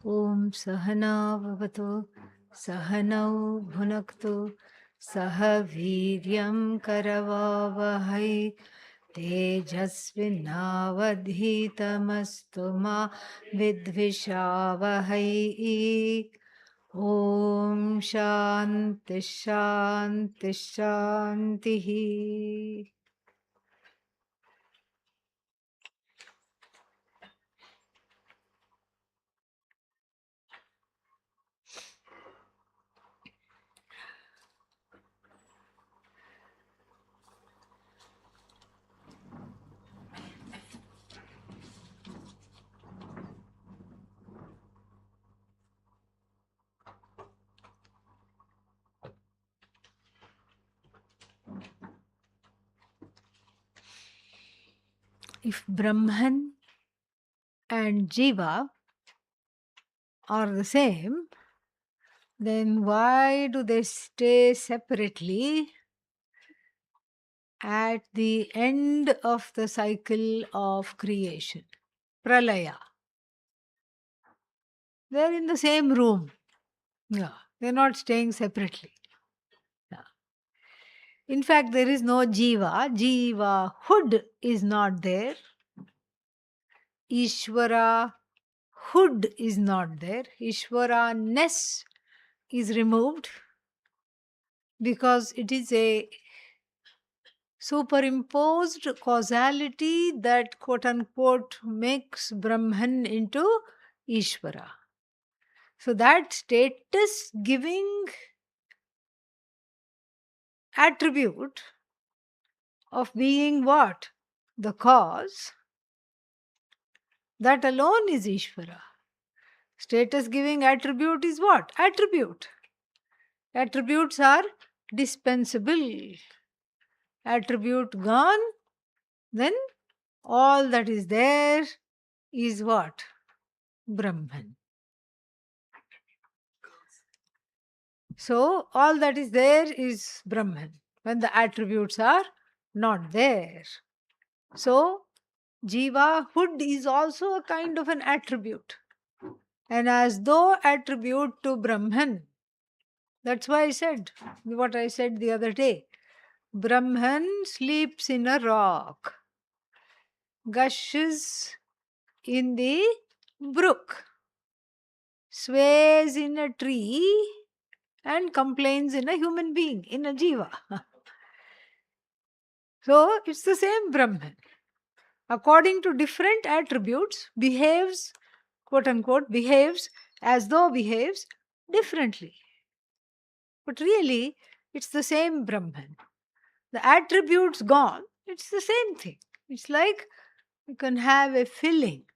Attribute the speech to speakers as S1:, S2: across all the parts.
S1: Om Sahana Bhavatu Sahanau Bhunaktu Sahaviryam Karavavahai Tejasvinavadhitamastu ma Vidvishavahai. Om Shanti Shanti Shanti. If Brahman and Jiva are the same, then why do they stay separately at the end of the cycle of creation? Pralaya. They're in the same room. Yeah. They're not staying separately. Yeah. In fact, there is no Jiva. Jiva hood is not there. Ishvara hood is not there. Ishvara ness is removed because it is a superimposed causality that quote unquote makes Brahman into Ishvara. So that status giving attribute of being what? The cause, that alone is Ishvara. Status giving attribute is what? Attribute. Attributes are dispensable. Attribute gone, then all that is there is what? Brahman. So, all that is there is Brahman when the attributes are not there. So, Jiva hood is also a kind of an attribute. And as though attribute to Brahman, that's why I said what I said the other day. Brahman sleeps in a rock, gushes in the brook, sways in a tree, and complains in a human being, in a jiva. So it's the same Brahman. According to different attributes, behaves, quote unquote, behaves as though behaves differently. But really, it's the same Brahman. The attributes gone, it's the same thing. It's like you can have a filling,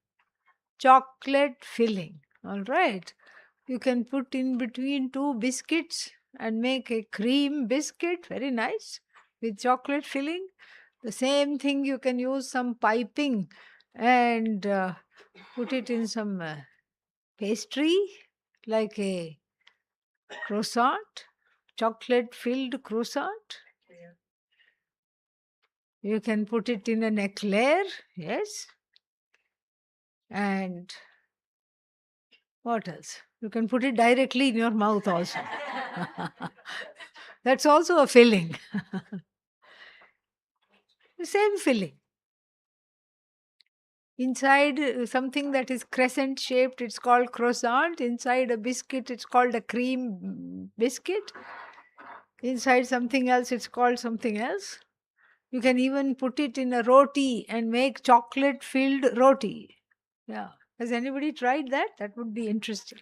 S1: chocolate filling, all right? You can put in between two biscuits and make a cream biscuit, very nice, with chocolate filling. The same thing, you can use some piping and put it in some pastry, like a croissant, chocolate filled croissant. You can put it in an eclair, yes. And what else? You can put it directly in your mouth also. That's also a filling. The same filling. Inside something that is crescent shaped, it's called croissant. Inside a biscuit, it's called a cream biscuit. Inside something else, it's called something else. You can even put it in a roti and make chocolate filled roti. Yeah. Has anybody tried that? That would be interesting.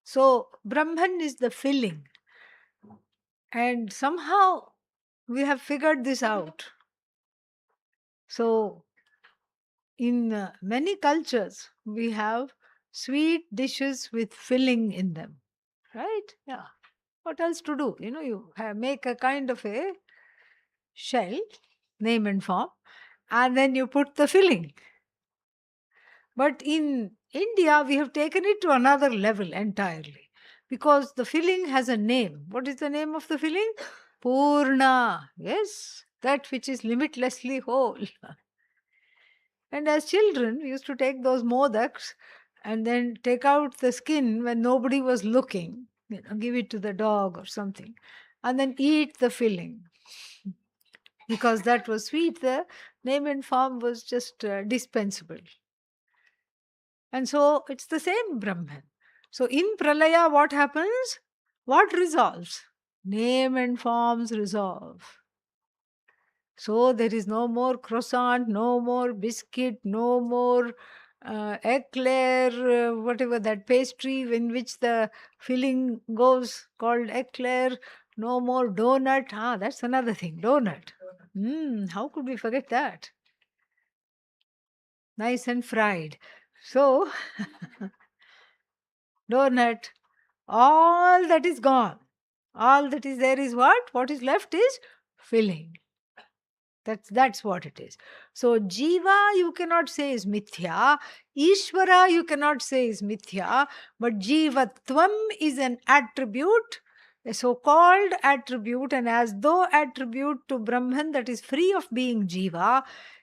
S1: So, Brahman is the filling. And somehow we have figured this out. So, in many cultures, we have sweet dishes with filling in them, right? Yeah. What else to do? You make a kind of a shell, name and form, and then you put the filling. But in India, we have taken it to another level entirely because the filling has a name. What is the name of the filling? Purna. Yes, that which is limitlessly whole. And as children, we used to take those modaks and then take out the skin when nobody was looking, give it to the dog or something, and then eat the filling. Because that was sweet, the name and form was just dispensable. And so it's the same Brahman. So in Pralaya, what happens? What resolves? Name and forms resolve. So there is no more croissant, no more biscuit, no more eclair, whatever that pastry in which the filling goes called eclair, no more donut. Ah, that's another thing, donut. How could we forget that? Nice and fried. So, donut, all that is gone. All that is there is what? What is left is filling. That's what it is. So Jiva you cannot say is mithya, Ishvara you cannot say is mithya, but Jivatvam is an attribute, a so-called attribute, and as though attribute to Brahman that is free of being Jiva.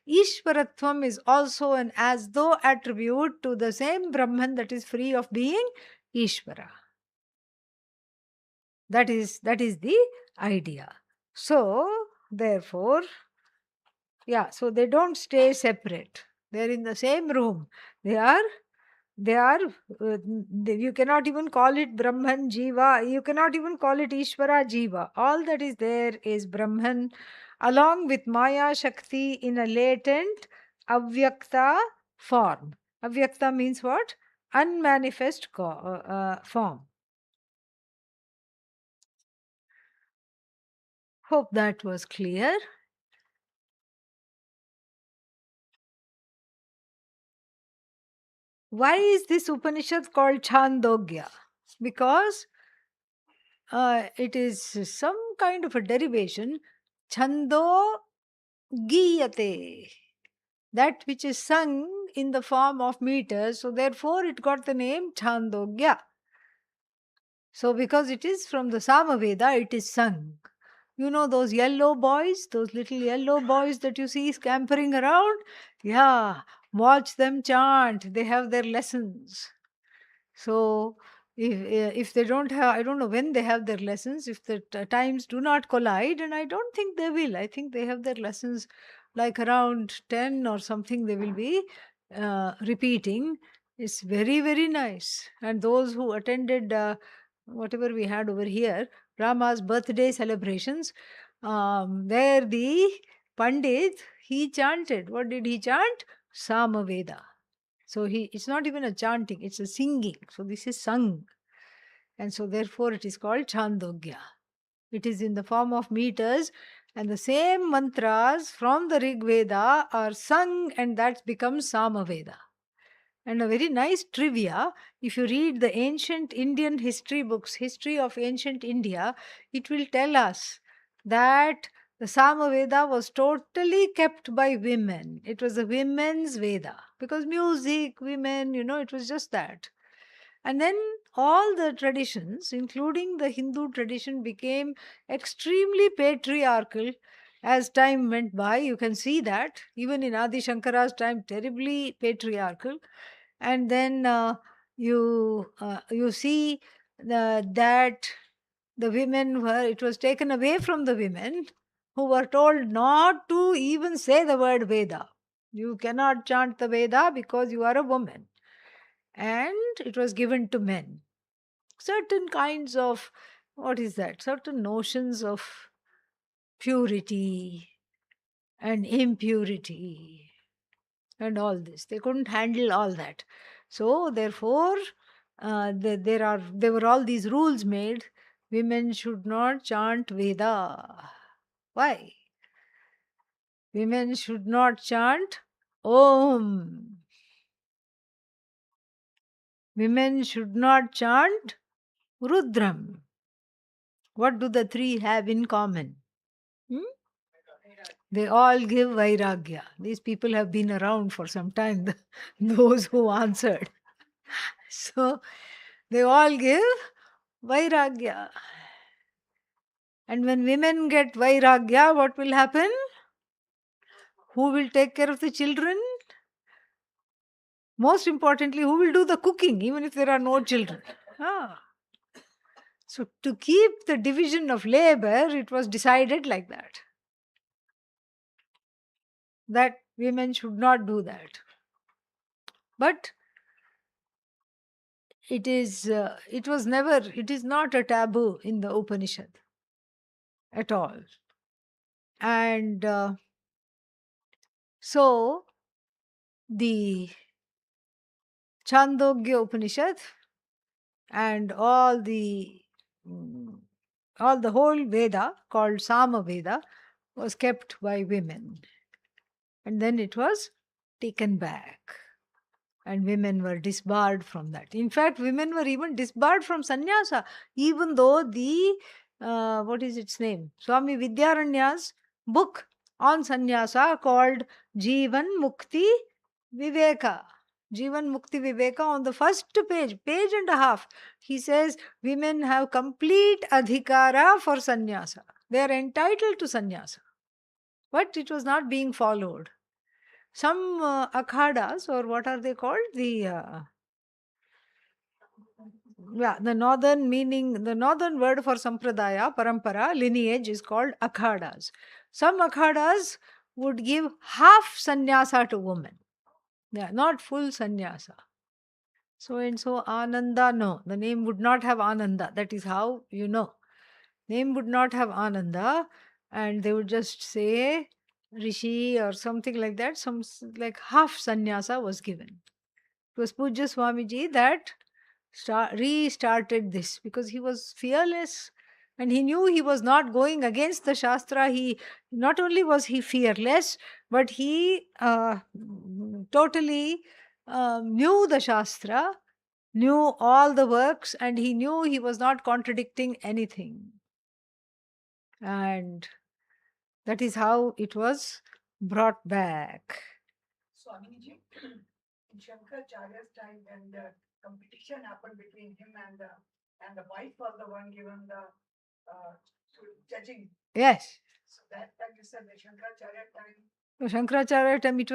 S1: Ishvaratvam is also an as though attribute to the same Brahman that is free of being Ishvara. That is the idea. So therefore, yeah, so they don't stay separate. They're in the same room. They are, you cannot even call it Brahman Jiva. You cannot even call it Ishvara Jiva. All that is there is Brahman along with Maya Shakti in a latent avyakta form. Avyakta means what? Unmanifest form. Hope that was clear. Why is this Upanishad called Chandogya? Because it is some kind of a derivation. Chando giyate. That which is sung in the form of meters. So therefore it got the name Chandogya. So because it is from the Samaveda, it is sung. You know those yellow boys, those little yellow boys that you see scampering around? Yeah, watch them chant. They have their lessons. So if they don't have, I don't know when they have their lessons, if the times do not collide, and I don't think they will. I think they have their lessons like around 10 or something, they will be repeating. It's very, very nice. And those who attended whatever we had over here, Rama's birthday celebrations, where the Pandit, he chanted. What did he chant? Samaveda. So it's not even a chanting, it's a singing. So this is sung. And so therefore it is called Chandogya. It is in the form of meters, and the same mantras from the Rig Veda are sung, and that becomes Samaveda. And a very nice trivia, if you read the ancient Indian history books, history of ancient India, it will tell us that the Samaveda was totally kept by women. It was a women's Veda because music, women, it was just that. And then all the traditions, including the Hindu tradition, became extremely patriarchal as time went by. You can see that even in Adi Shankara's time, terribly patriarchal. And then you see that the women were, it was taken away from the women who were told not to even say the word Veda. You cannot chant the Veda because you are a woman. And it was given to men. Certain kinds of, what is that? Certain notions of purity and impurity and all this. They couldn't handle all that. So therefore, there were all these rules made. Women should not chant Veda. Why? Women should not chant Om. Women should not chant Rudram. What do the three have in common? Hmm? They all give Vairagya. These people have been around for some time, those who answered. So they all give Vairagya. And when women get Vairagya, what will happen? Who will take care of the children? Most importantly, who will do the cooking, even if there are no children? Ah. So, to keep the division of labor, it was decided like that women should not do that. But it is not a taboo in the Upanishad at all. And so the Chandogya Upanishad and all the whole Veda called Sama Veda was kept by women, and then it was taken back, and women were disbarred from that. In fact, women were even disbarred from sannyasa, even though the what is its name, Swami Vidyaranya's book on sannyasa called Jivan Mukti Viveka. Jivan Mukti Viveka, on the first page and a half, he says women have complete adhikara for sannyasa. They are entitled to sannyasa. But it was not being followed. Some akhadas, or what are they called? The northern word for sampradaya, parampara, lineage is called akhadas. Some akhadas would give half sannyasa to women. Yeah, not full sannyasa. So and so Ananda, no. The name would not have Ananda. That is how you know. Name would not have Ananda, and they would just say Rishi or something like that. Some like half sannyasa was given. It was Pujya Swamiji that restarted this, because he was fearless and he knew he was not going against the Shastra. He not only was he fearless, but he totally knew the Shastra, knew all the works, and he knew he was not contradicting anything. And that is how it was brought back.
S2: Swamiji, in Shankaracharya's time, when the competition happened between him and the wife was the one given the judging.
S1: Yes.
S2: So that you said the Shankaracharya time.
S1: Shankaracharya time, it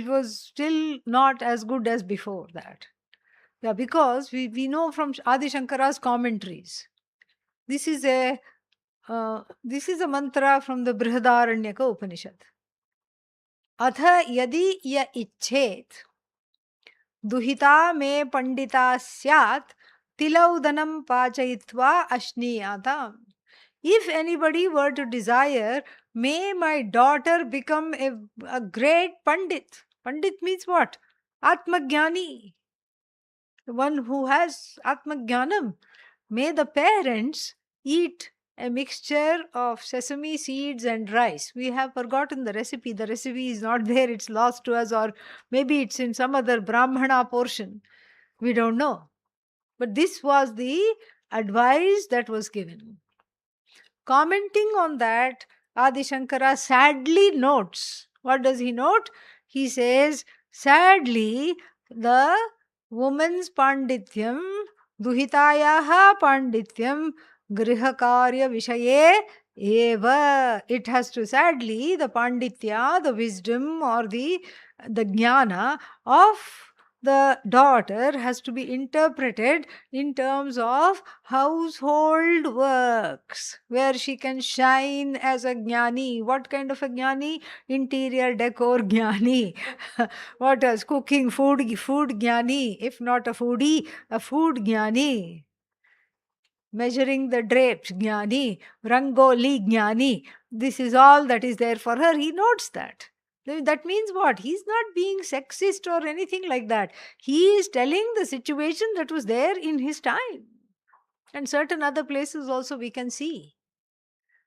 S1: was still not as good as before that. Yeah, because we know from Adi Shankara's commentaries. This is a mantra from the Brihadaranyaka Upanishad. Atha yadi ya icchet दुहिता मे पंडिता स्यात् tilaudanam pachayitva ashniyatam. If anybody were to desire, may my daughter become a great pandit. Pandit means what? Atmagyani. The one who has Atmagyanam. May the parents eat a mixture of sesame seeds and rice. We have forgotten the recipe. The recipe is not there, it's lost to us, or maybe it's in some other Brahmana portion. We don't know. But this was the advice that was given. Commenting on that, Adi Shankara sadly notes. What does he note? He says, sadly, the woman's pandityam, duhitayaha pandityam, grihakarya vishaye eva. It has to, sadly, the panditya, the wisdom or the jnana of the daughter has to be interpreted in terms of household works, where she can shine as a jnani. What kind of a jnani? Interior decor jnani. What else? Cooking, food jnani. If not a foodie, a food jnani. Measuring the drapes jnani. Rangoli jnani. This is all that is there for her. He notes that. That means what? He's not being sexist or anything like that. He is telling the situation that was there in his time. And certain other places also we can see.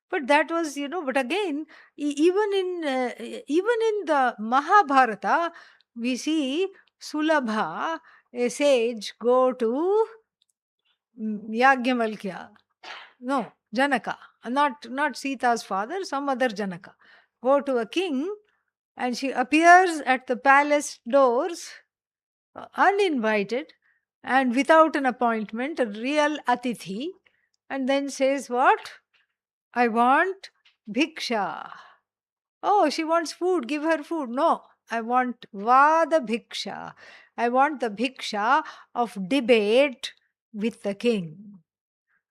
S1: But that was, but again, even in the Mahabharata, we see Sulabha, a sage, go to Yagyavalkya. No, Janaka. Not Sita's father, some other Janaka. Go to a king, and she appears at the palace doors uninvited and without an appointment, a real atithi, and then says, what? I want bhiksha. Oh, she wants food, give her food. No, I want Vada Bhiksha. I want the Bhiksha of debate with the king.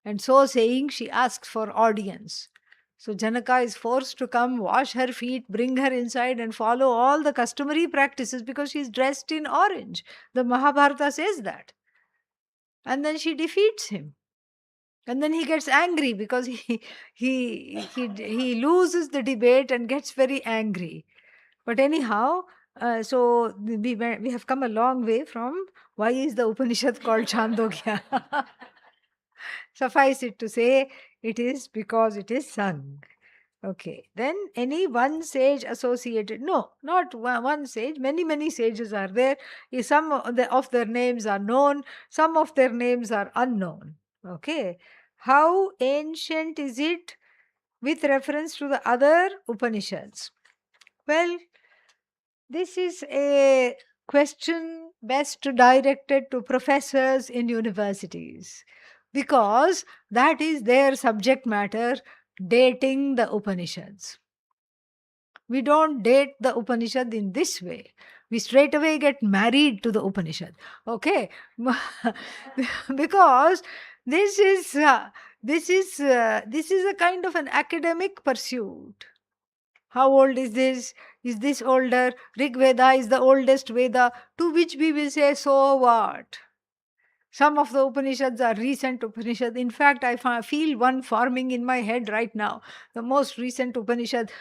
S1: And so saying, she asks for audience. So Janaka is forced to come, wash her feet, bring her inside, and follow all the customary practices because she's dressed in orange. The Mahabharata says that. And then she defeats him. And then he gets angry because he loses the debate and gets very angry. But anyhow, so we have come a long way from why is the Upanishad called Chandogya. Suffice it to say, it is because it is sung. Okay, then any one sage associated, no, not one sage, many sages are there. Some of their names are known, some of their names are unknown. Okay, how ancient is it with reference to the other Upanishads? Well, this is a question best directed to professors in universities because that is their subject matter, dating the Upanishads. We don't date the Upanishad in this way. We straight away get married to the Upanishad. Okay, because this is a kind of an academic pursuit. How old is this? Is this older? Rig Veda is the oldest Veda, to which we will say, so what? Some of the Upanishads are recent Upanishads. In fact, I feel one forming in my head right now. The most recent Upanishad.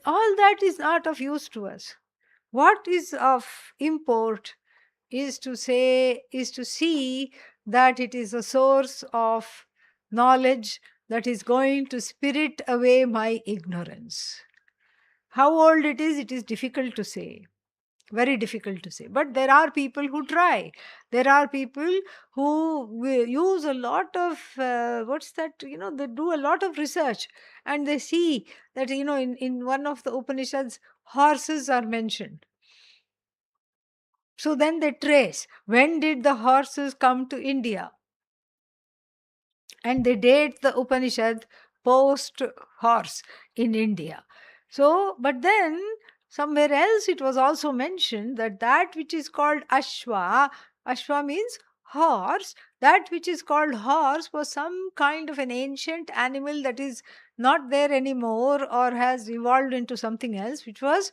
S1: All that is not of use to us. What is of import is to see that it is a source of knowledge that is going to spirit away my ignorance. How old it is difficult to say. Very difficult to say. But there are people who try. There are people who use a lot of, they do a lot of research. And they see that, in one of the Upanishads, horses are mentioned. So then they trace, when did the horses come to India? And they date the Upanishad post horse in India. So, but then somewhere else it was also mentioned that which is called Ashwa means horse, that which is called horse was some kind of an ancient animal that is not there anymore or has evolved into something else, which was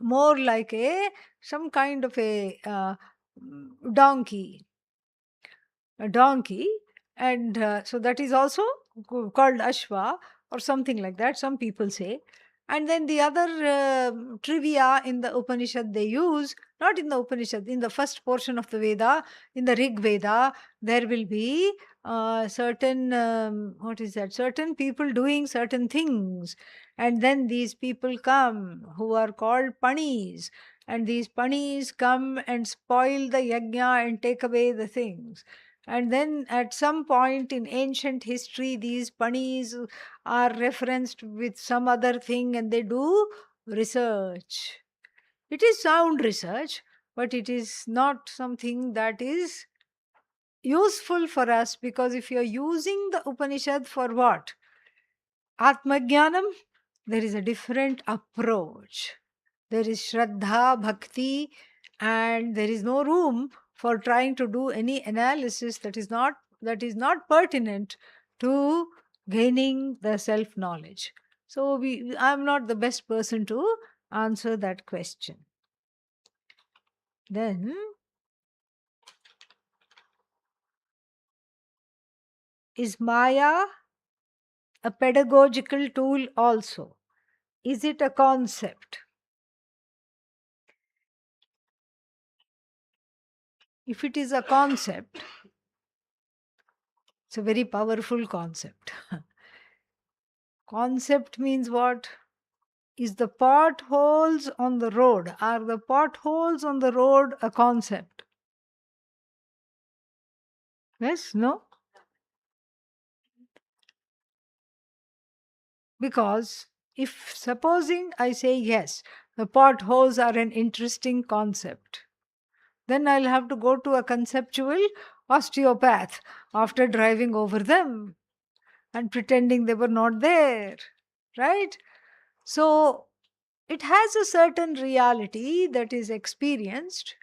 S1: more like some kind of a donkey. A donkey, and so that is also called Ashwa or something like that, some people say. And then the other trivia in the Upanishad they use, not in the Upanishad, in the first portion of the Veda, in the Rig Veda, there will be certain, certain people doing certain things. And then these people come who are called Panis. And these Panis come and spoil the yajna and take away the things. And then at some point in ancient history, these Panis are referenced with some other thing and they do research. It is sound research, but it is not something that is useful for us, because if you are using the Upanishad for what? Atmajnanam, there is a different approach. There is Shraddha, Bhakti, and there is no room for trying to do any analysis that is not pertinent to gaining the self knowledge. So I'm not the best person to answer that question. Then, is Maya a pedagogical tool also? Is it a concept? If it is a concept, it's a very powerful concept. Concept means what? Is the potholes on the road, are the potholes on the road a concept? Yes? No? Because if supposing I say yes, the potholes are an interesting concept, then I'll have to go to a conceptual osteopath after driving over them and pretending they were not there. Right? So it has a certain reality that is experienced,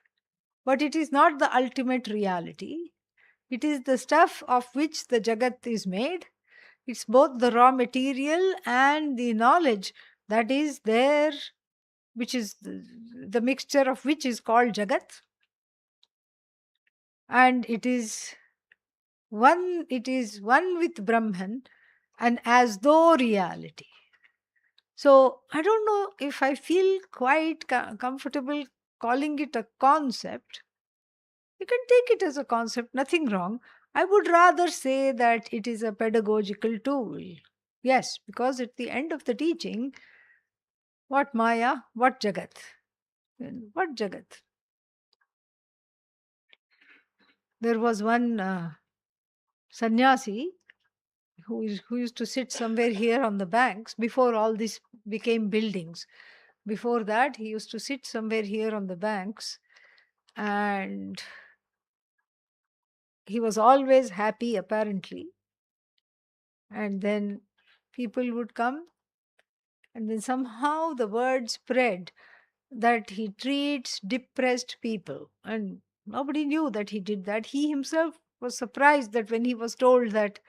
S1: but it is not the ultimate reality. It is the stuff of which the Jagat is made. It's both the raw material and the knowledge that is there, which is the mixture of which is called Jagat. And it is one with Brahman, and as though reality. So I don't know if I feel quite comfortable calling it a concept. You can take it as a concept, nothing wrong. I would rather say that it is a pedagogical tool. Yes, because at the end of the teaching, what Maya, what Jagat? What Jagat? There was one sannyasi who used to sit somewhere here on the banks before all this became buildings. Before that, he used to sit somewhere here on the banks, and he was always happy, apparently. And then people would come, and then somehow the word spread that he treats depressed people. And nobody knew that he did that. He himself was surprised that when he was told that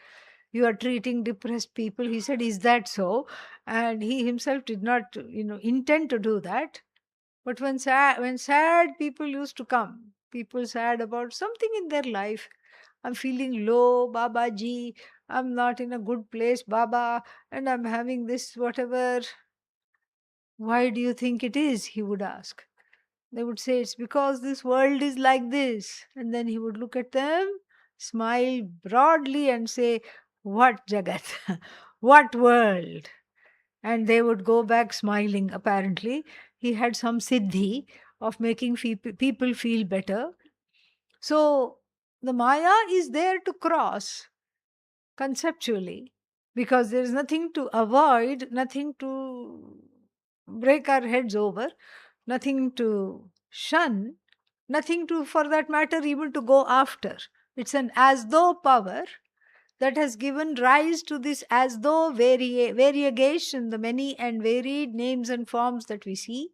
S1: you are treating depressed people, he said, "Is that so?" And he himself did not, intend to do that. But when sad people used to come, people sad about something in their life, I'm feeling low, Baba ji, I'm not in a good place, Baba, and I'm having this whatever. Why do you think it is? He would ask. They would say, it's because this world is like this. And then he would look at them, smile broadly, and say, what Jagat? What world? And they would go back smiling, apparently. He had some siddhi of making people feel better. So the Maya is there to cross conceptually, because there is nothing to avoid, nothing to break our heads over, nothing to shun, nothing to, for that matter, even to go after. It's an as though power that has given rise to this as though variegation, the many and varied names and forms that we see.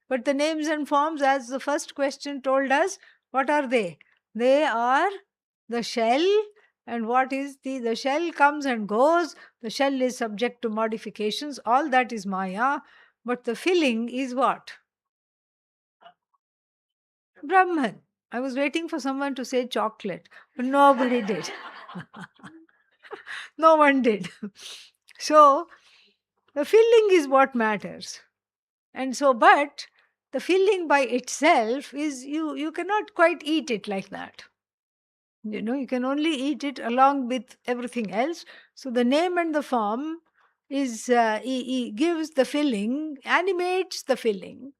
S1: But the names and forms, as the first question told us, what are they? They are the shell. And what is the shell comes and goes, the shell is subject to modifications, all that is Maya. But the filling is what? Brahman. I was waiting for someone to say chocolate, but nobody did. No one did. So the filling is what matters. And so, but the filling by itself is, you cannot quite eat it like that. You can only eat it along with everything else. So the name and the form is gives the filling, animates the filling,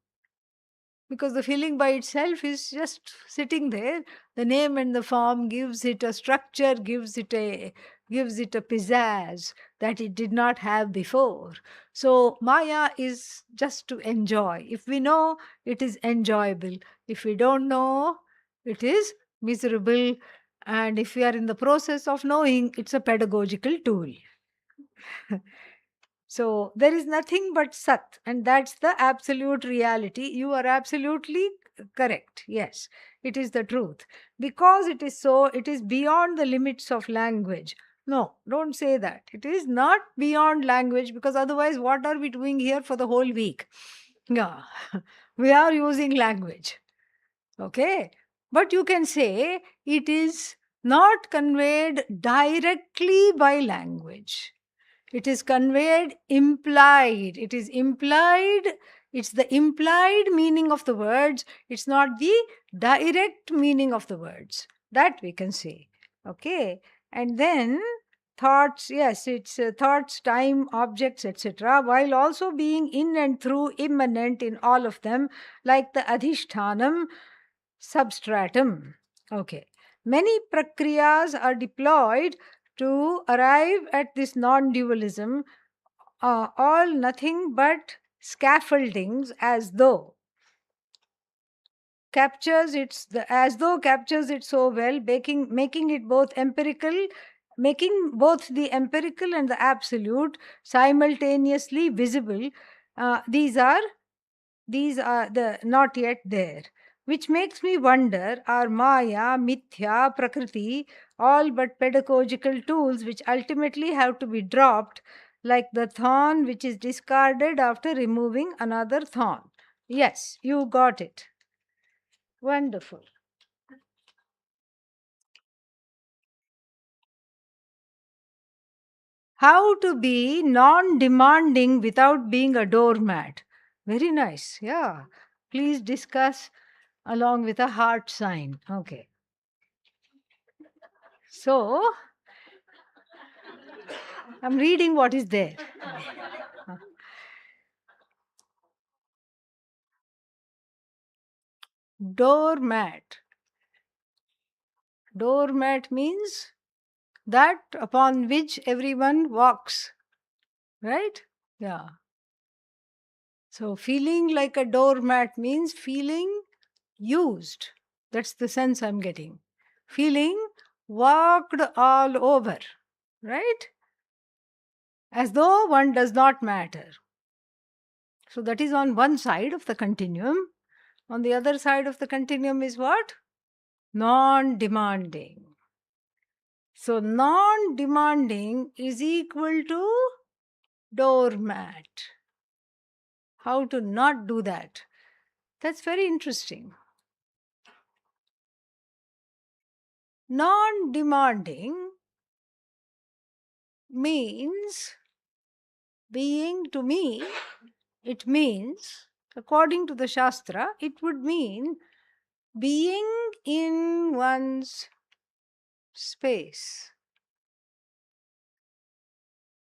S1: because the feeling by itself is just sitting there. The name and the form gives it a structure, gives it a pizzazz that it did not have before. So Maya is just to enjoy. If we know, it is enjoyable. If we don't know, it is miserable. And if we are in the process of knowing, it's a pedagogical tool. So there is nothing but Sat, and that's the absolute reality. You are absolutely correct. Yes, it is the truth. Because it is so, it is beyond the limits of language. No, don't say that. It is not beyond language, because otherwise, what are we doing here for the whole week? Yeah, we are using language. Okay, but you can say it is not conveyed directly by language. It is conveyed implied. It is implied. It's the implied meaning of the words. It's not the direct meaning of the words. That we can say. Okay. And then thoughts, yes, it's thoughts, time, objects, etc., while also being in and through immanent in all of them, like the adhishthanam substratum. Okay. Many prakriyas are deployed to arrive at this non-dualism, all nothing but scaffoldings, as though captures it so well, making it both empirical, making both the empirical and the absolute simultaneously visible, These are the not yet there, which makes me wonder, are Maya, Mithya, Prakriti all but pedagogical tools which ultimately have to be dropped, like the thorn which is discarded after removing another thorn? Yes, you got it. Wonderful. How to be non demanding without being a doormat. Very nice. Yeah. Please discuss along with a heart sign. Okay. So, I'm reading what is there. Doormat. Doormat means that upon which everyone walks, right? Yeah. So, feeling like a doormat means feeling used. That's the sense I'm getting. Feeling walked all over, right? As though one does not matter. So, that is on one side of the continuum. On the other side of the continuum is what? Non demanding. So, non demanding is equal to doormat. How to not do that? That's very interesting. Non demanding means being, to me, it means, according to the Shastra, it would mean being in one's space.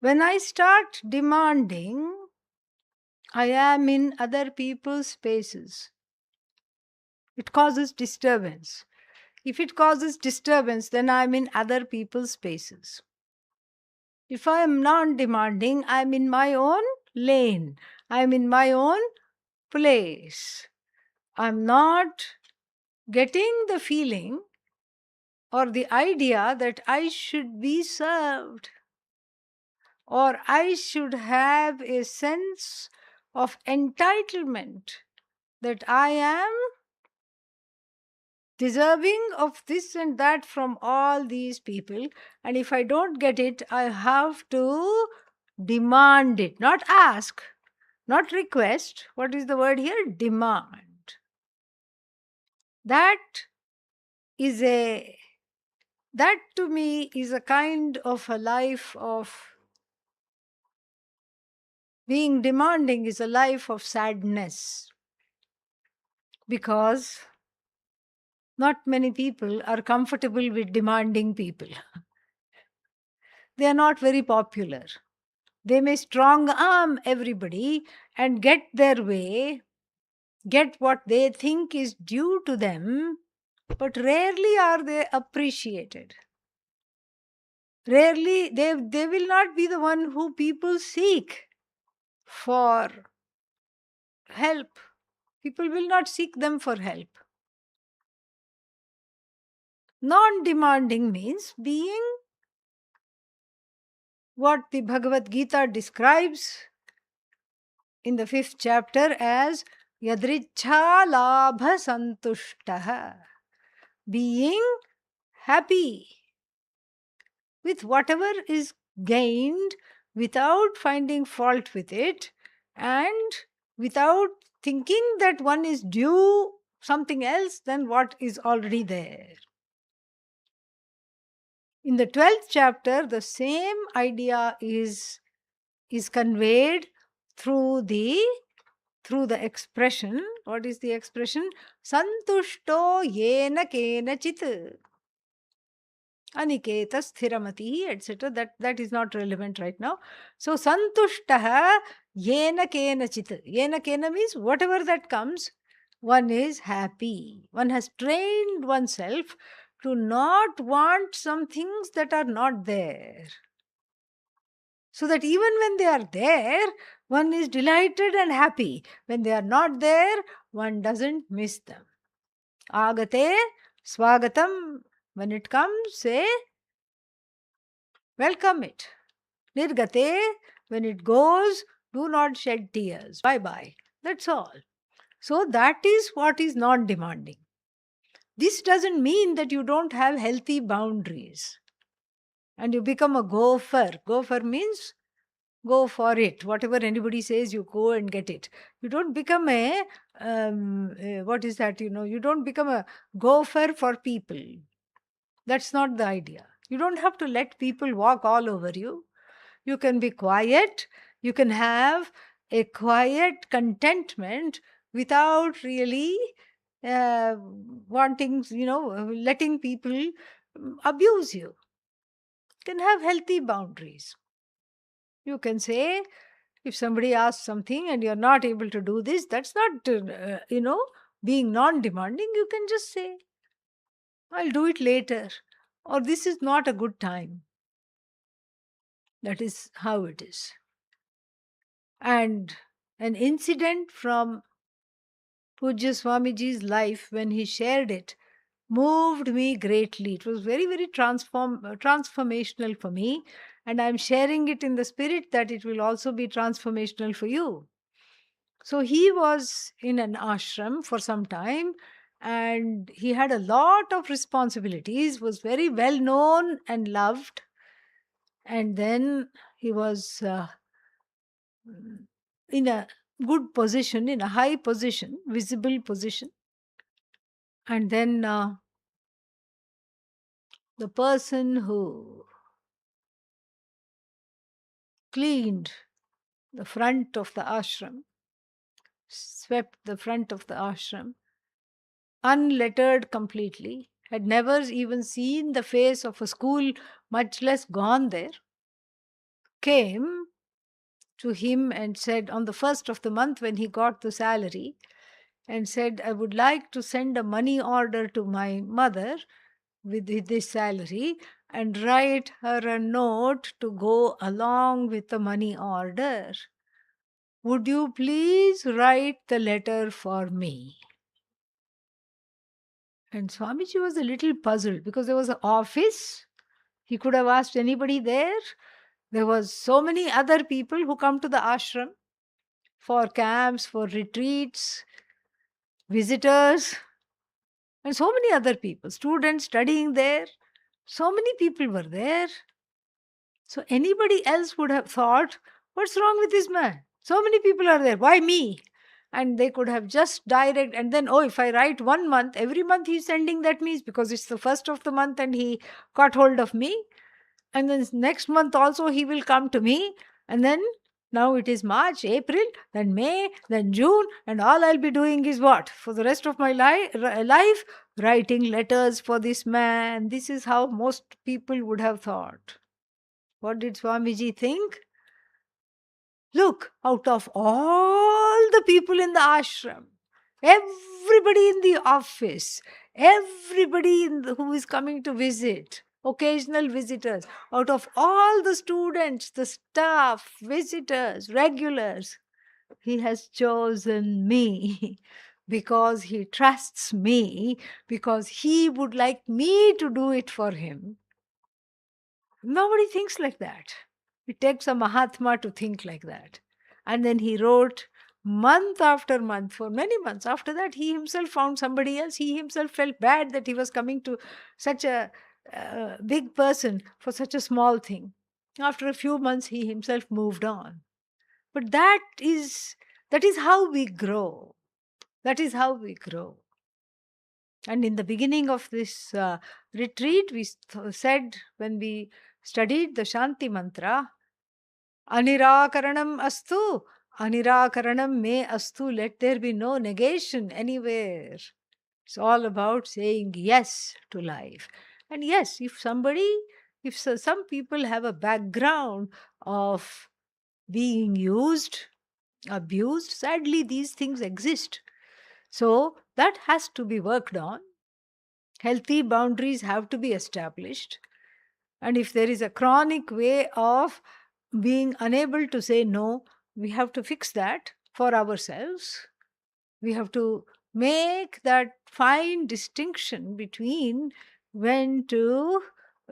S1: When I start demanding, I am in other people's spaces. It causes disturbance. If it causes disturbance, then I'm in other people's spaces. If I am non demanding, I'm in my own lane, I'm in my own place. I'm not getting the feeling or the idea that I should be served or I should have a sense of entitlement that I am deserving of this and that from all these people. And if I don't get it, I have to demand it, not ask, not request. What is the word here? Demand. That is that to me is a kind of a life of being demanding, is a life of sadness, because not many people are comfortable with demanding people. They are not very popular. They may strong arm everybody and get their way, get what they think is due to them, but rarely are they appreciated. Rarely, they will not be the one who people seek for help. People will not seek them for help. Non demanding means being what the Bhagavad Gita describes in the 5th chapter as Yadrichha Labha Santushtaha, being happy with whatever is gained without finding fault with it and without thinking that one is due something else than what is already there. In the 12th chapter, the same idea is conveyed through the expression. What is the expression? Santushto yena kenachit aniketa sthiramati, etc. That is not relevant right now. So santushtaha yena kenachit. Yena kena means whatever that comes, one is happy. One has trained oneself to not want some things that are not there, so that even when they are there, one is delighted and happy. When they are not there, one doesn't miss them. Agate swagatam. When it comes, say welcome it. Nirgate. When it goes, Do not shed tears. Bye bye. That's all. So that is what is non demanding. This doesn't mean that you don't have healthy boundaries and you become a gopher. Gopher means go for it. Whatever anybody says, you go and get it. You don't become what is that? You don't become a gopher for people. That's not the idea. You don't have to let people walk all over you. You can be quiet. You can have a quiet contentment without really wanting, letting people abuse you. You can have healthy boundaries. You can say, if somebody asks something and you're not able to do this, that's not, being non demanding. You can just say, I'll do it later, or this is not a good time. That is how it is. And an incident from Pujya Swamiji's life, when he shared it, moved me greatly. It was very, very transformational for me. And I'm sharing it in the spirit that it will also be transformational for you. So he was in an ashram for some time and he had a lot of responsibilities, was very well known and loved. And then he was in a good position, in a high position, visible position. And then the person who cleaned the front of the ashram, swept the front of the ashram, unlettered completely, had never even seen the face of a school, much less gone there, came to him and said on the first of the month when he got the salary, and said, I would like to send a money order to my mother with this salary and write her a note to go along with the money order. Would you please write the letter for me? And Swamiji was a little puzzled because there was an office. He could have asked anybody there. There was so many other people who come to the ashram for camps, for retreats, visitors, and so many other people, students studying there. So many people were there. So anybody else would have thought, what's wrong with this man? So many people are there. Why me? And they could have just direct, and then, if I write 1 month, every month he's sending, that means because it's the first of the month and he caught hold of me. And then next month also he will come to me. And then now it is March, April, then May, then June, and all I'll be doing is what? For the rest of my life, writing letters for this man. This is how most people would have thought. What did Swamiji think? Look, out of all the people in the ashram, everybody in the office, everybody who is coming to visit, occasional visitors, out of all the students, the staff, visitors, regulars, he has chosen me because he trusts me, because he would like me to do it for him. Nobody thinks like that. It takes a Mahatma to think like that. And then he wrote month after month, for many months. After that, he himself found somebody else. He himself felt bad that he was coming to such a big person for such a small thing. After a few months, he himself moved on. But that is how we grow. That is how we grow. And in the beginning of this retreat, we said, when we studied the Shanti mantra, Anirakaranam astu, Anirakaranam me astu, let there be no negation anywhere. It's all about saying yes to life. And yes, if some people have a background of being used, abused, sadly these things exist. So that has to be worked on. Healthy boundaries have to be established. And if there is a chronic way of being unable to say no, we have to fix that for ourselves. We have to make that fine distinction between when to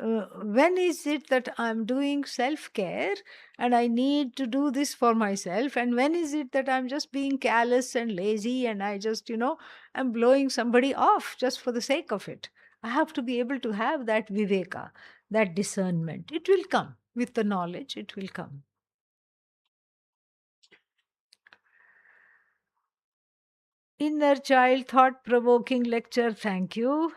S1: when is it that I'm doing self care and I need to do this for myself? And when is it that I'm just being careless and lazy and I just, I'm blowing somebody off just for the sake of it? I have to be able to have that viveka, that discernment. It will come with the knowledge, it will come. Inner child thought provoking lecture. Thank you.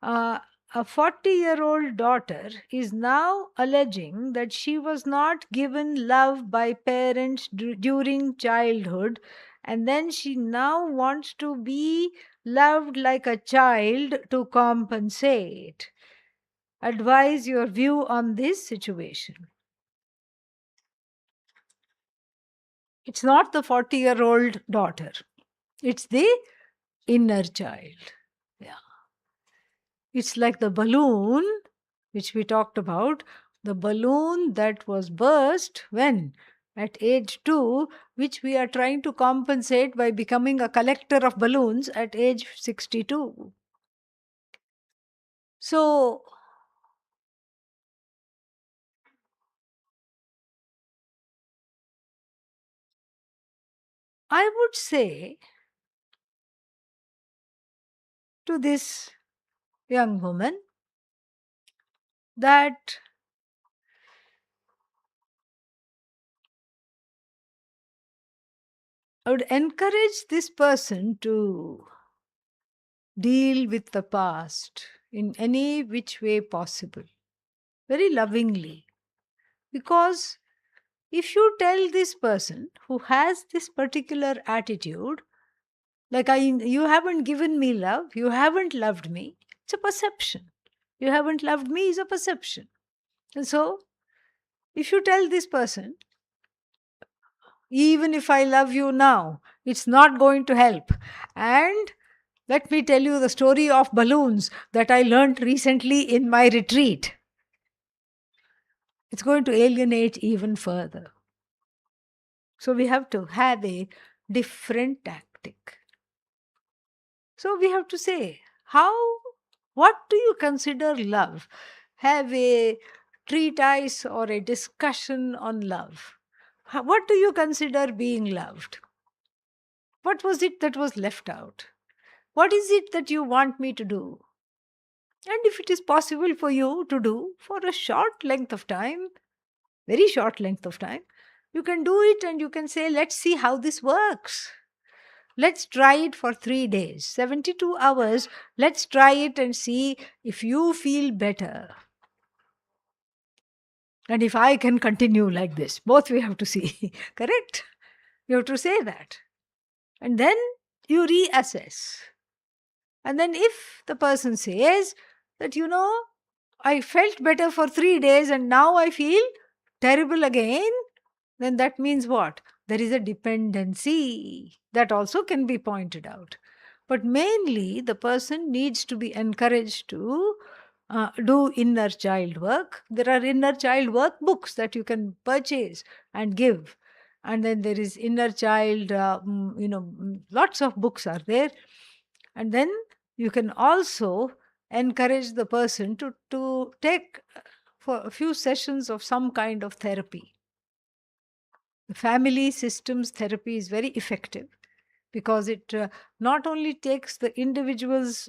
S1: Uh, a 40-year-old daughter is now alleging that she was not given love by parents during childhood, and then she now wants to be loved like a child to compensate. Advise your view on this situation. It's not the 40-year-old daughter, it's the inner child. Yeah. It's like the balloon, which we talked about, the balloon that was burst when? At age 2, which we are trying to compensate by becoming a collector of balloons at age 62. So, I would say to this young woman that I would encourage this person to deal with the past in any which way possible, very lovingly. Because if you tell this person who has this particular attitude, like you haven't given me love, you haven't loved me, it's a perception. You haven't loved me is a perception. And so, if you tell this person, even if I love you now, it's not going to help. And let me tell you the story of balloons that I learned recently in my retreat. It's going to alienate even further. So we have to have a different tactic. So we have to say, what do you consider love? Have a treatise or a discussion on love. What do you consider being loved? What was it that was left out? What is it that you want me to do? And if it is possible for you to do for a short length of time, very short length of time, you can do it and you can say, let's see how this works. Let's try it for 3 days, 72 hours. Let's try it and see if you feel better. And if I can continue like this, both we have to see. Correct? You have to say that. And then you reassess. And then if the person says that, I felt better for 3 days and now I feel terrible again, then that means what? There is a dependency. That also can be pointed out. But mainly, the person needs to be encouraged to do inner child work. There are inner child work books that you can purchase and give. And then there is inner child, lots of books are there. And then you can also encourage the person to take for a few sessions of some kind of therapy. The family systems therapy is very effective because it not only takes the individual's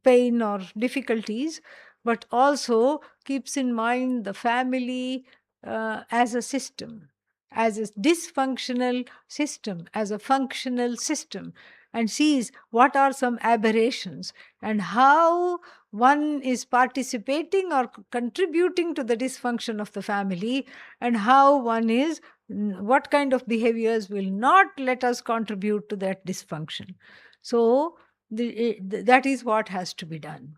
S1: pain or difficulties, but also keeps in mind the family as a system, as a dysfunctional system, as a functional system, and sees what are some aberrations and how one is participating or contributing to the dysfunction of the family, and how one is what kind of behaviors will not let us contribute to that dysfunction. So that is what has to be done.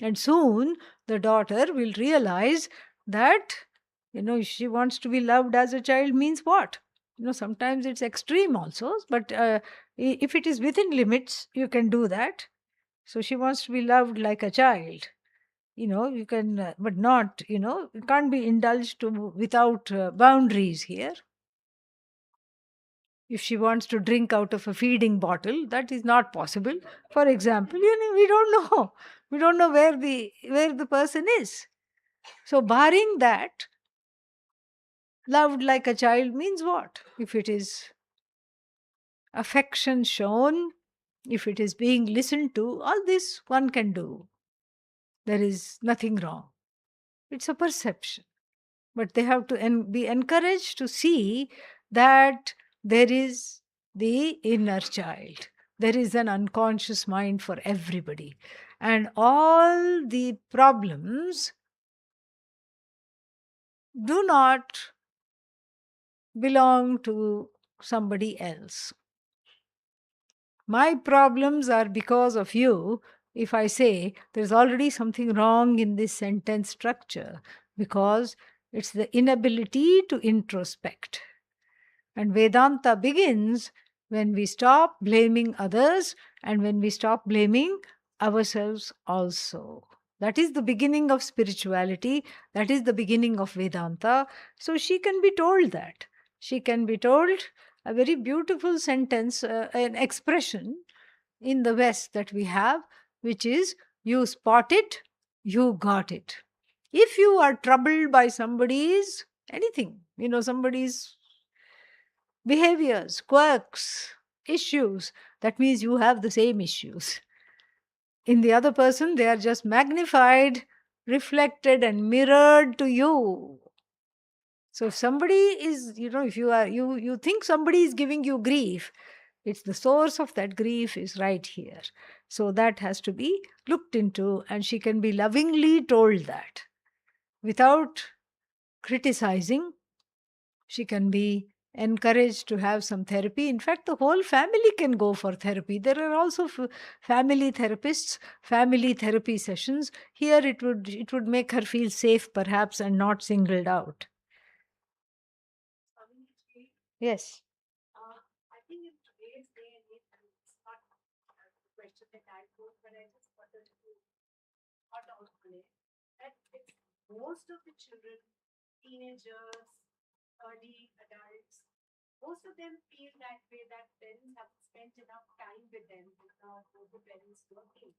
S1: And soon the daughter will realize that, she wants to be loved as a child means what? Sometimes it's extreme also, but if it is within limits, you can do that. So she wants to be loved like a child. You can, but not, you can't be indulged to without boundaries here. If she wants to drink out of a feeding bottle, that is not possible. For example, we don't know. We don't know where the person is. So barring that, loved like a child means what? If it is affection shown, if it is being listened to, all this one can do. There is nothing wrong. It's a perception. But they have to be encouraged to see that there is the inner child. There is an unconscious mind for everybody. And all the problems do not belong to somebody else. My problems are because of you. If I say there's already something wrong in this sentence structure, because it's the inability to introspect. And Vedanta begins when we stop blaming others and when we stop blaming ourselves also. That is the beginning of spirituality. That is the beginning of Vedanta. So she can be told that. She can be told a very beautiful sentence, an expression in the West that we have, which is, you spot it, you got it. If you are troubled by somebody's anything, somebody's behaviors, quirks, issues, that means you have the same issues. In the other person, they are just magnified, reflected, and mirrored to you. So if somebody is, if you think somebody is giving you grief, it's the source of that grief is right here. So that has to be looked into, and she can be lovingly told that without criticizing. She can be encouraged to have some therapy. In fact, the whole family can go for therapy. There are also family therapists, family therapy sessions. Here it would make her feel safe perhaps and not singled out. Yes.
S3: I think in today's day and age, it's not a question that I pose, but I just wanted to thought out on it. That it's most of the children, teenagers, early adults, most of them feel that way, that parents haven't spent enough time with them because both the parents working.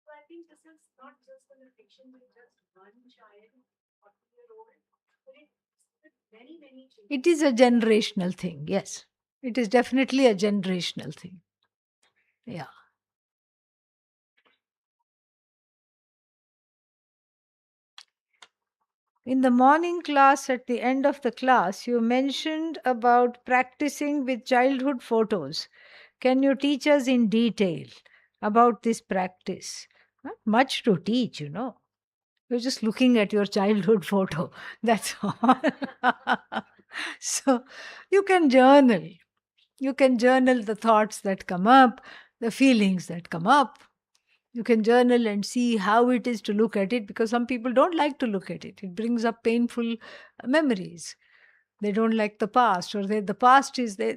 S3: So I think this is not just an addiction with just one child, 40-year-old, but it's with many, many children.
S1: It is a generational thing. Yes. It is definitely a generational thing. Yeah. In the morning class, at the end of the class, you mentioned about practicing with childhood photos. Can you teach us in detail about this practice? Not much to teach, You're just looking at your childhood photo. That's all. So you can journal. You can journal the thoughts that come up, the feelings that come up. You can journal and see how it is to look at it, because some people don't like to look at it. It brings up painful memories. They don't like the past, or the past is they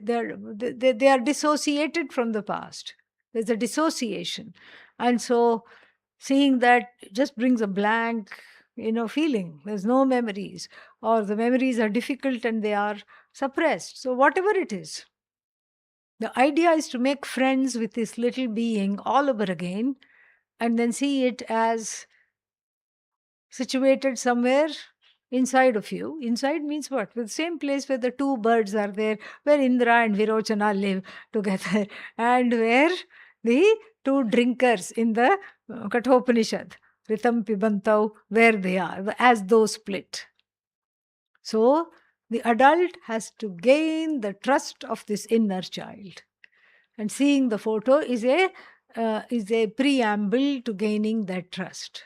S1: are dissociated from the past. There's a dissociation, and so seeing that just brings a blank, feeling. There's no memories, or the memories are difficult and they are suppressed. So whatever it is, the idea is to make friends with this little being all over again, and then see it as situated somewhere inside of you. Inside means what? The same place where the two birds are there, where Indra and Virochana live together, and where the two drinkers in the Kathopanishad, Ritam Pibantau, where they are, as those split. So the adult has to gain the trust of this inner child. And seeing the photo is a preamble to gaining that trust.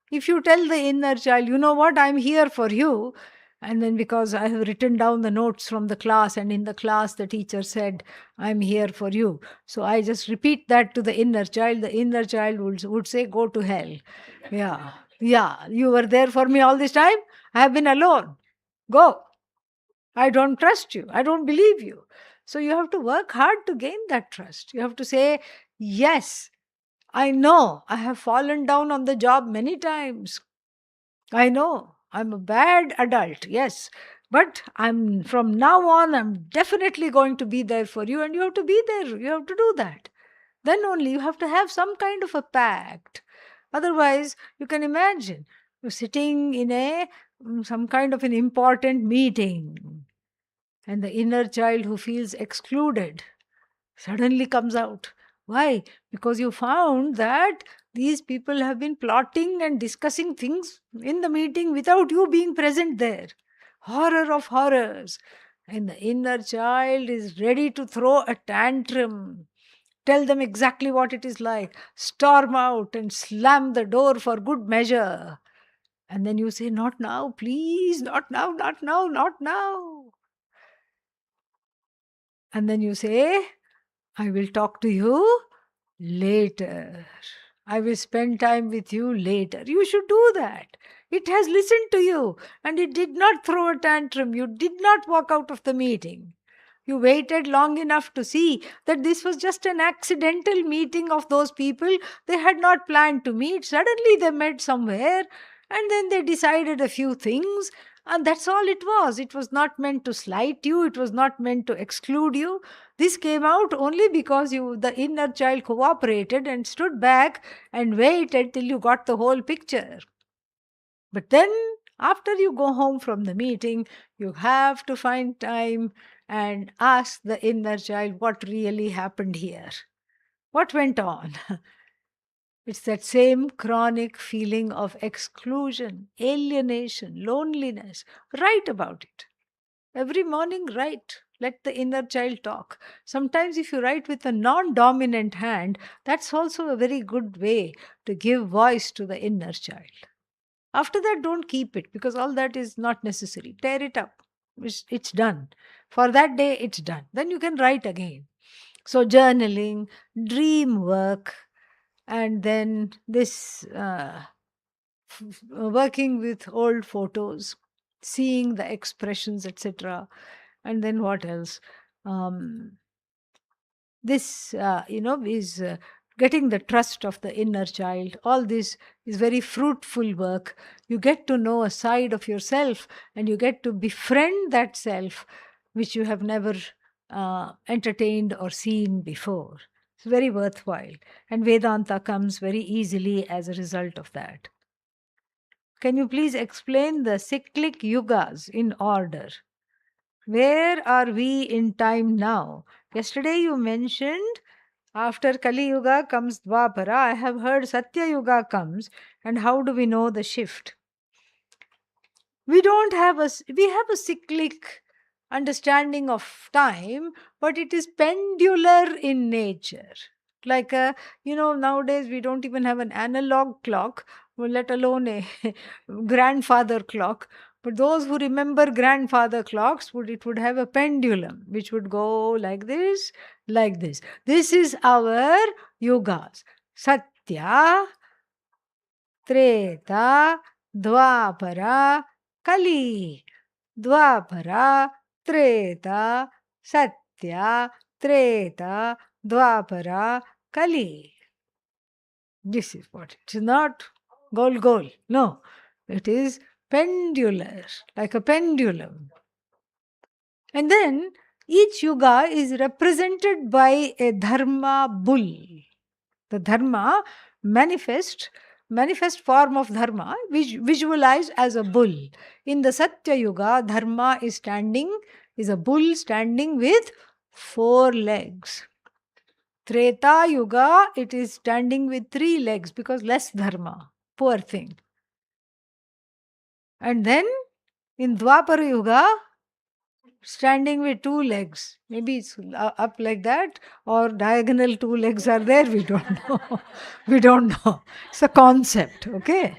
S1: If you tell the inner child, you know what, I'm here for you, and then because I have written down the notes from the class, and in the class the teacher said, I'm here for you. So I just repeat that to the inner child would say, go to hell. Yeah, you were there for me all this time. I have been alone. Go. I don't trust you. I don't believe you. So you have to work hard to gain that trust. You have to say, yes, I know I have fallen down on the job many times. I know I'm a bad adult, yes. But from now on, I'm definitely going to be there for you, and you have to be there. You have to do that. Then only you have to have some kind of a pact Otherwise, you can imagine you're sitting in some kind of an important meeting, and the inner child who feels excluded suddenly comes out. Why? Because you found that these people have been plotting and discussing things in the meeting without you being present there. Horror of horrors. And the inner child is ready to throw a tantrum. Tell them exactly what it is like. Storm out and slam the door for good measure. And then you say, not now, please, not now, not now, not now. And then you say, I will talk to you later. I will spend time with you later. You should do that. It has listened to you and it did not throw a tantrum. You did not walk out of the meeting. You waited long enough to see that this was just an accidental meeting of those people. They had not planned to meet. Suddenly they met somewhere and then they decided a few things. And that's all it was. It was not meant to slight you. It was not meant to exclude you. This came out only because the inner child cooperated and stood back and waited till you got the whole picture. But then, after you go home from the meeting, you have to find time and ask the inner child what really happened here. What went on? It's that same chronic feeling of exclusion, alienation, loneliness. Write about it. Every morning, write. Let the inner child talk. Sometimes, if you write with a non dominant hand, that's also a very good way to give voice to the inner child. After that, don't keep it because all that is not necessary. Tear it up. It's done. For that day, it's done. Then you can write again. So, journaling, dream work, and then this working with old photos, seeing the expressions, etc. And then what else? This, is getting the trust of the inner child. All this is very fruitful work. You get to know a side of yourself and you get to befriend that self which you have never entertained or seen before. It's very worthwhile. And Vedanta comes very easily as a result of that. Can you please explain the cyclic yugas in order? Where are we in time now? Yesterday you mentioned after Kali Yuga comes Dwapara. I have heard Satya Yuga comes. And how do we know the shift? We have a cyclic understanding of time, but it is pendular in nature. Like nowadays we don't even have an analog clock, let alone a grandfather clock. But those who remember grandfather clocks it would have a pendulum which would go like this, like this. This is our yugas. Satya, Treta, Dwapara, Kali. Dwapara, Treta, Satya, Treta, Dwapara, Kali. This is what it is. Not goal. No, it is pendular, like a pendulum. And then each yuga is represented by a dharma bull. The dharma manifest form of dharma visualized as a bull. In the Satya Yuga, dharma is a bull standing with 4 legs. Treta Yuga, it is standing with 3 legs because less dharma. Poor thing. And then in Dwapara Yuga, standing with 2 legs. Maybe it's up like that or diagonal 2 legs are there. We don't know. We don't know. It's a concept, okay?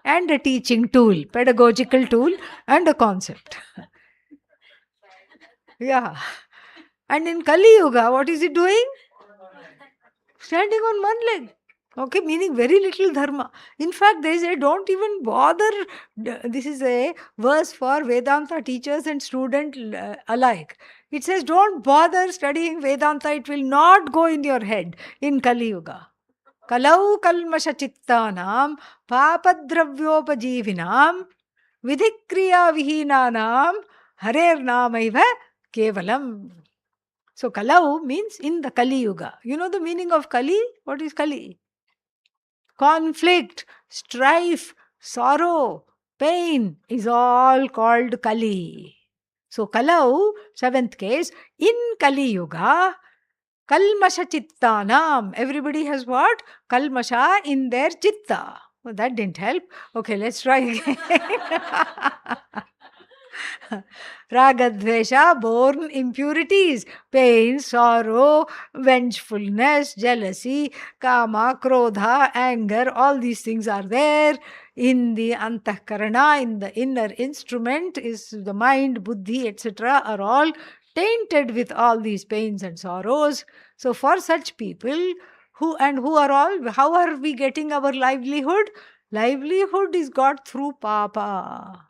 S1: And a teaching tool, pedagogical tool and a concept. Yeah. And in Kali Yuga, what is it doing? Standing on 1 leg. Okay, meaning very little dharma. In fact, they say don't even bother. This is a verse for Vedanta teachers and student alike. It says don't bother studying Vedanta. It will not go in your head in Kali Yuga. Kalau kalmasha chittanam papadravyopajeevinam vidhikriya vihinanam harer namaiva kevalam. So Kalau means in the Kali Yuga. You know the meaning of Kali? What is Kali? conflict, strife, sorrow, pain is all called Kali. So Kalau, seventh case, in Kali Yuga, Kalmasha Chittanam. Everybody has what? Kalmasha in their chitta. Well, that didn't help. Okay, let's try again. Ragadvesha, born impurities, pain, sorrow, vengefulness, jealousy, kama, krodha, anger, all these things are there in the antahkarana, in the inner instrument is the mind, buddhi, etc. are all tainted with all these pains and sorrows. So for such people who are all, how are we getting our livelihood? Livelihood is got through papa,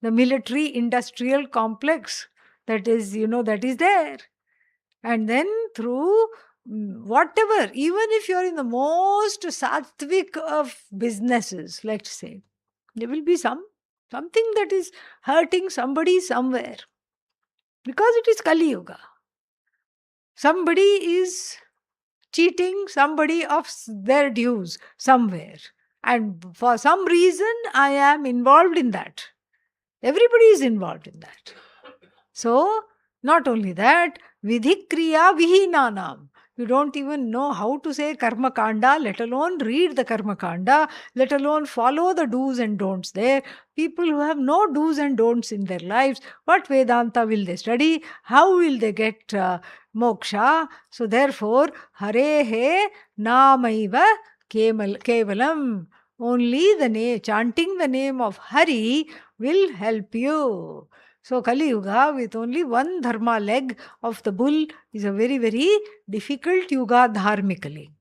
S1: the military industrial complex that is, that is there. And then through whatever, even if you're in the most sattvic of businesses, let's say, there will be something that is hurting somebody somewhere, because it is Kali Yuga. Somebody is cheating somebody of their dues somewhere, and for some reason I am involved in that. Everybody is involved in that. So, not only that, vidhikriya vihinanam. You don't even know how to say karma kanda, let alone read the karma kanda, let alone follow the do's and don'ts there. People who have no do's and don'ts in their lives, what Vedanta will they study? How will they get moksha? So, therefore, harehe namaiva kevalam. Only the name, chanting the name of Hari will help you. So Kali Yuga with only one dharma leg of the bull is a very, very difficult yuga dharmically.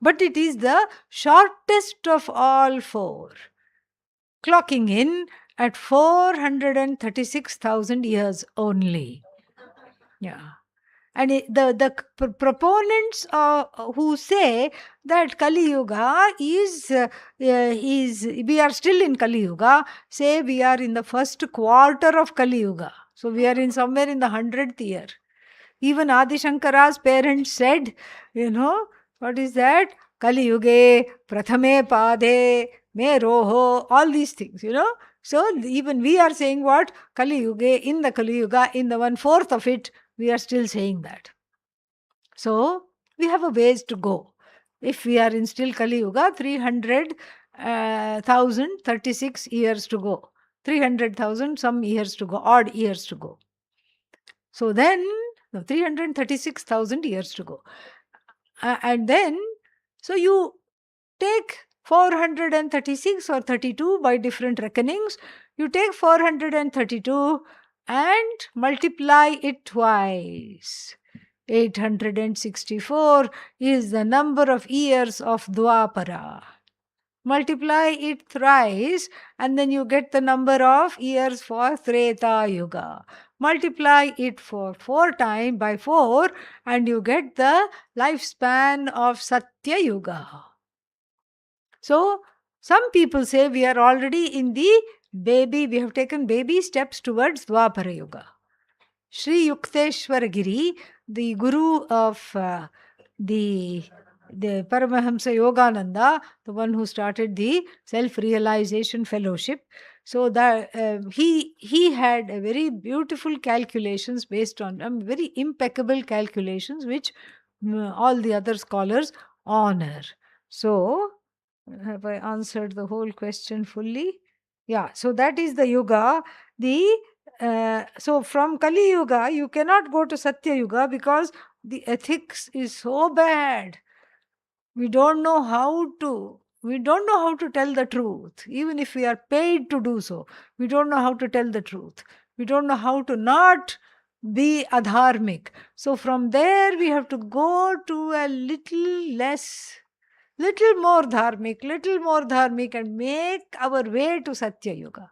S1: But it is the shortest of all four, clocking in at 436,000 years only. Yeah. And the proponents who say that Kali Yuga is we are still in Kali Yuga, say we are in the first quarter of Kali Yuga. So we are in somewhere in the 100th year. Even Adi Shankara's parents said, what is that? Kali Yuge, Prathame Pade, Me Roho, all these things, So even we are saying what? Kali Yuge, in the Kali Yuga, in the 1/4 of it, we are still saying that. So we have a ways to go. If we are in still Kali Yuga, 300,036 years to go. 300,000 some years to go, odd years to go. So then, 336,000 years to go. And then, so you take 436 or 32 by different reckonings. You take 432 and multiply it twice. 864 is the number of years of Dwapara. Multiply it thrice and then you get the number of years for Treta Yuga. Multiply it for 4 times by 4 and you get the lifespan of Satya Yuga. So, some people say we are already in the we have taken baby steps towards Dwapara Yuga. Sri Yukteswara Giri, the guru of the Paramahamsa Yogananda, the one who started the Self-Realization Fellowship. So that he had a very beautiful calculations based on very impeccable calculations which all the other scholars honor. So, have I answered the whole question fully? Yeah, so that is the yuga. So from Kali Yuga, you cannot go to Satya Yuga because the ethics is so bad. We don't know how to tell the truth. Even if we are paid to do so, we don't know how to tell the truth. We don't know how to not be adharmic. So from there, we have to go to a little more dharmic and make our way to Satya Yuga.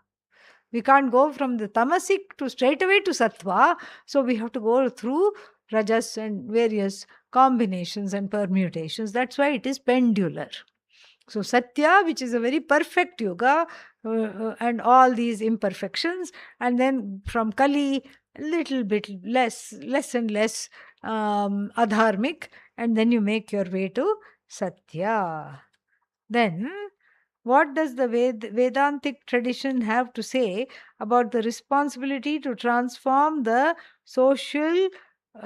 S1: We can't go from the tamasic to straight away to sattva. So we have to go through rajas and various combinations and permutations. That's why it is pendular. So Satya, which is a very perfect yoga, and all these imperfections, and then from Kali, a little bit less and less adharmic, and then you make your way to Satya. then what does the Vedantic tradition have to say about the responsibility to transform the social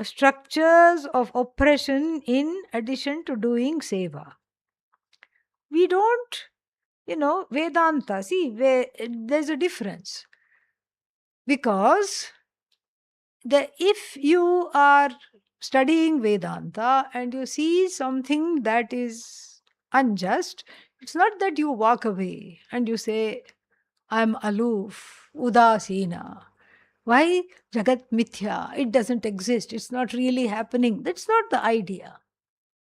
S1: structures of oppression in addition to doing seva? We don't, Vedanta, see, there's a difference. Because if you are studying Vedanta and you see something that is unjust, it's not that you walk away and you say, I'm aloof, udasina. Why? Jagat mithya. It doesn't exist. It's not really happening. That's not the idea.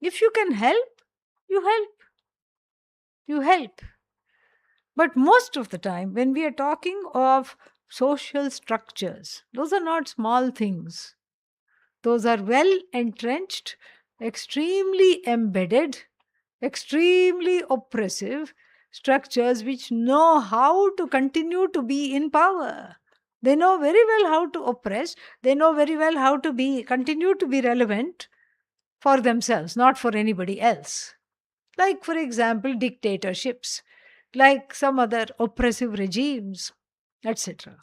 S1: If you can help, you help. You help. But most of the time, when we are talking of social structures, those are not small things. Those are well entrenched, extremely embedded, extremely oppressive structures which know how to continue to be in power. They know very well how to oppress. They know very well how to continue to be relevant for themselves, not for anybody else. Like, for example, dictatorships, like some other oppressive regimes, etc.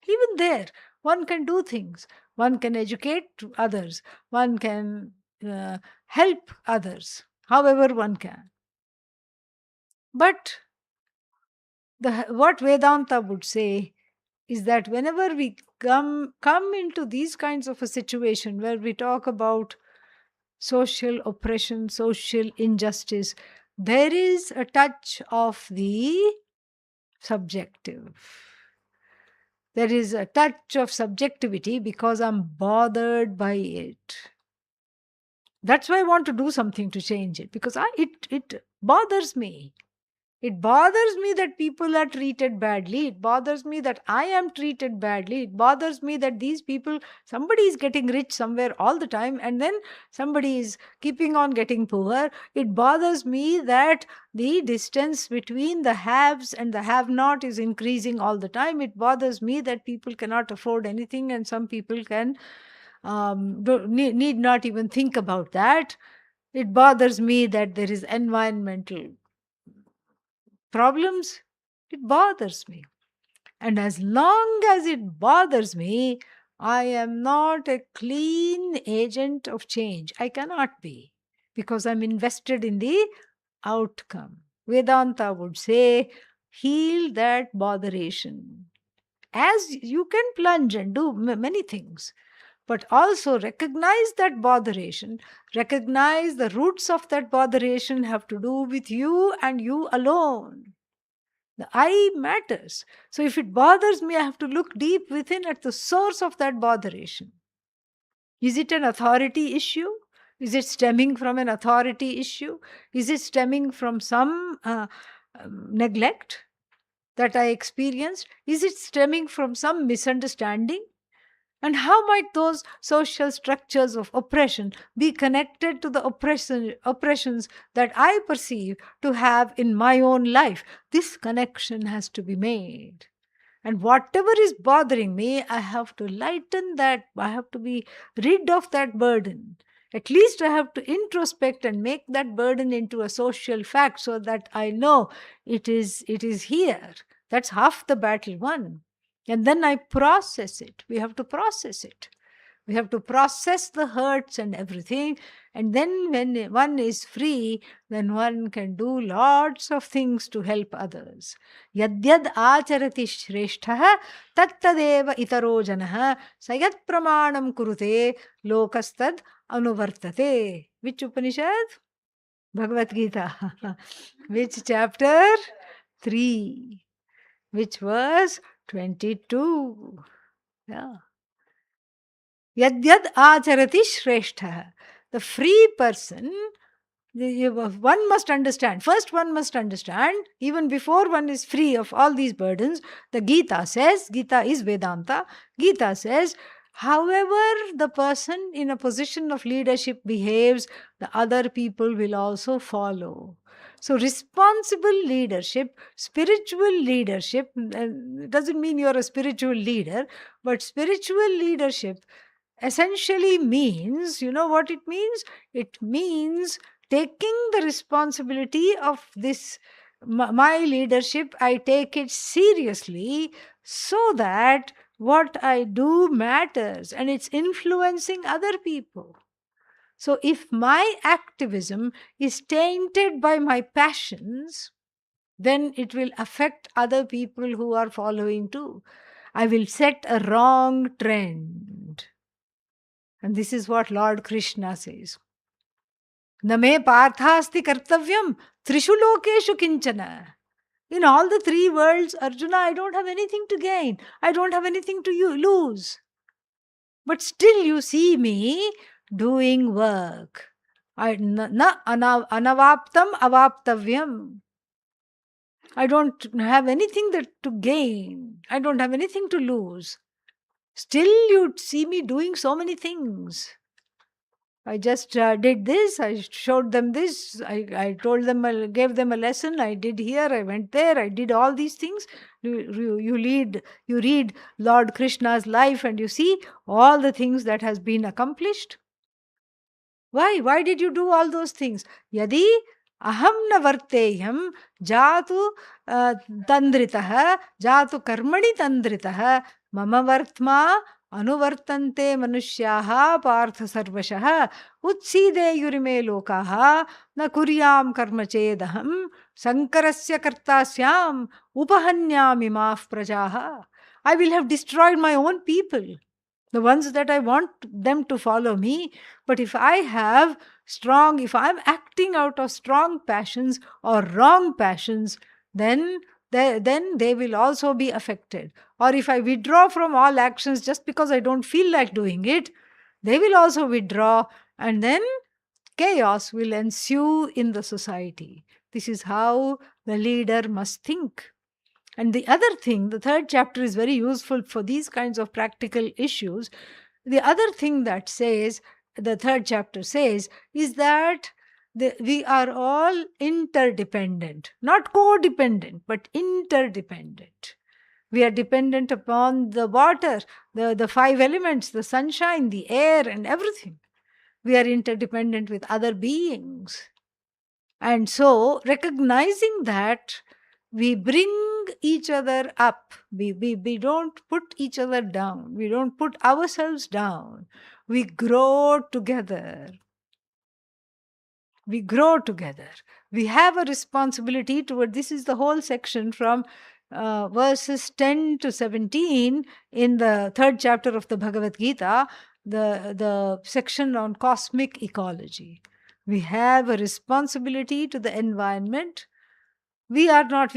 S1: Even there, one can do things. One can educate others. One can help others, however one can. But what Vedanta would say is that whenever we come into these kinds of a situation where we talk about social oppression, social injustice, there is a touch of the subjective. There is a touch of subjectivity because I'm bothered by it. That's why I want to do something to change it, because it bothers me. It bothers me that people are treated badly. It bothers me that I am treated badly. It bothers me that these people, somebody is getting rich somewhere all the time and then somebody is keeping on getting poor. It bothers me that the distance between the haves and the have not is increasing all the time. It bothers me that people cannot afford anything and some people can need not even think about that. It bothers me that there is environmental problems. It bothers me. And as long as it bothers me, I am not a clean agent of change. I cannot be, because I'm invested in the outcome. Vedanta would say, heal that botheration. As you can plunge and do many things, but also recognize that botheration, recognize the roots of that botheration have to do with you and you alone. The I matters. So if it bothers me, I have to look deep within at the source of that botheration. Is it an authority issue? Is it stemming from an authority issue? Is it stemming from some neglect that I experienced? Is it stemming from some misunderstanding? And how might those social structures of oppression be connected to the oppressions that I perceive to have in my own life? This connection has to be made. And whatever is bothering me, I have to lighten that. I have to be rid of that burden. At least I have to introspect and make that burden into a social fact so that I know it is here. That's half the battle won. And then I process it. We have to process it. We have to process the hurts and everything. And then when one is free, then one can do lots of things to help others. Yadyad acharati shrestha tattadeva itaro janah sayat pramanam kurute lokastad anuvartate. Which Upanishad? Bhagavad Gita. Which chapter? 3. Which verse? 22. Yeah. Yadyad acharati shrestha. The free person, one must understand. First, one must understand, even before one is free of all these burdens, the Gita says, Gita is Vedanta, Gita says, however the person in a position of leadership behaves, the other people will also follow. So responsible leadership, spiritual leadership, doesn't mean you're a spiritual leader, but spiritual leadership essentially means, you know what it means? It means taking the responsibility of this, my leadership, I take it seriously so that what I do matters and it's influencing other people. So if my activism is tainted by my passions, then it will affect other people who are following too. I will set a wrong trend. And this is what Lord Krishna says. न मे पार्थास्ति कर्तव्यम त्रिषु लोकेषु किंचन. In all the three worlds, Arjuna, I don't have anything to gain. I don't have anything to lose. But still you see me doing work. Anavaptam avaptavyam. I don't have anything to gain. I don't have anything to lose. Still you see me doing so many things. I just did this, I showed them this, I told them, I gave them a lesson, I did here, I went there, I did all these things. You read Lord Krishna's life and you see all the things that has been accomplished. Why? Why did you do all those things? Yadi aham na varteyam jatu tandritah jatu karmani tandritah mama vartma अनुवर्तन्ते मनुष्याः पार्थ सर्वशः उत्सीदेयुरिमे लोकाः न कुर्यां कर्म चेदहं शंकरस्य कर्ता स्याम उपहन्यामिमाः प्रजाः. I will have destroyed my own people, the ones that I want them to follow me. But if I am acting out of strong passions or wrong passions, then they will also be affected. Or if I withdraw from all actions just because I don't feel like doing it, they will also withdraw, and then chaos will ensue in the society. This is how the leader must think. And the other thing, the third chapter is very useful for these kinds of practical issues. The other thing that the third chapter says, is that we are all interdependent, not codependent, but interdependent. We are dependent upon the water, the five elements, the sunshine, the air, and everything. We are interdependent with other beings. And so, recognizing that, we bring each other up. We don't put each other down. We don't put ourselves down. We grow together. We grow together. We have a responsibility toward, this is the whole section from verses 10 to 17 in the third chapter of the Bhagavad Gita, the section on cosmic ecology. We have a responsibility to the environment. We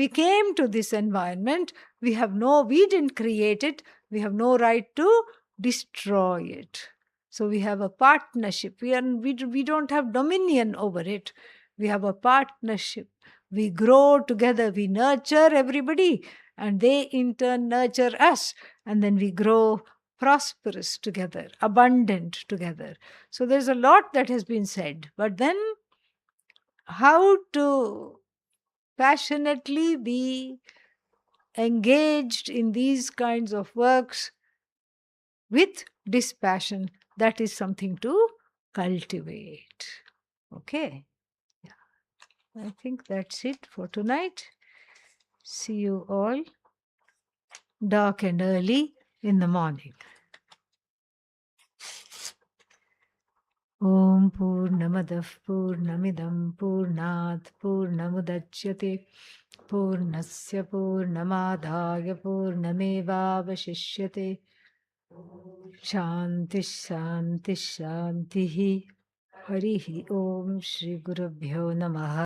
S1: came to this environment. We didn't create it. We have no right to destroy it. So we have a partnership. We don't have dominion over it. We have a partnership. We grow together. We nurture everybody, and they in turn nurture us. And then we grow prosperous together, abundant together. So there's a lot that has been said. But then how to passionately be engaged in these kinds of works with dispassion, that is something to cultivate. Okay. Yeah. I think that's it for tonight. See you all dark and early in the morning. Om Purnamadah Purnamidam Purnat Purnamudachyate Purnasya Purnamadaya Purnamevavashishyate. Shanti Shanti Shanti. Harihi Om Shri Gurubhyo Namaha.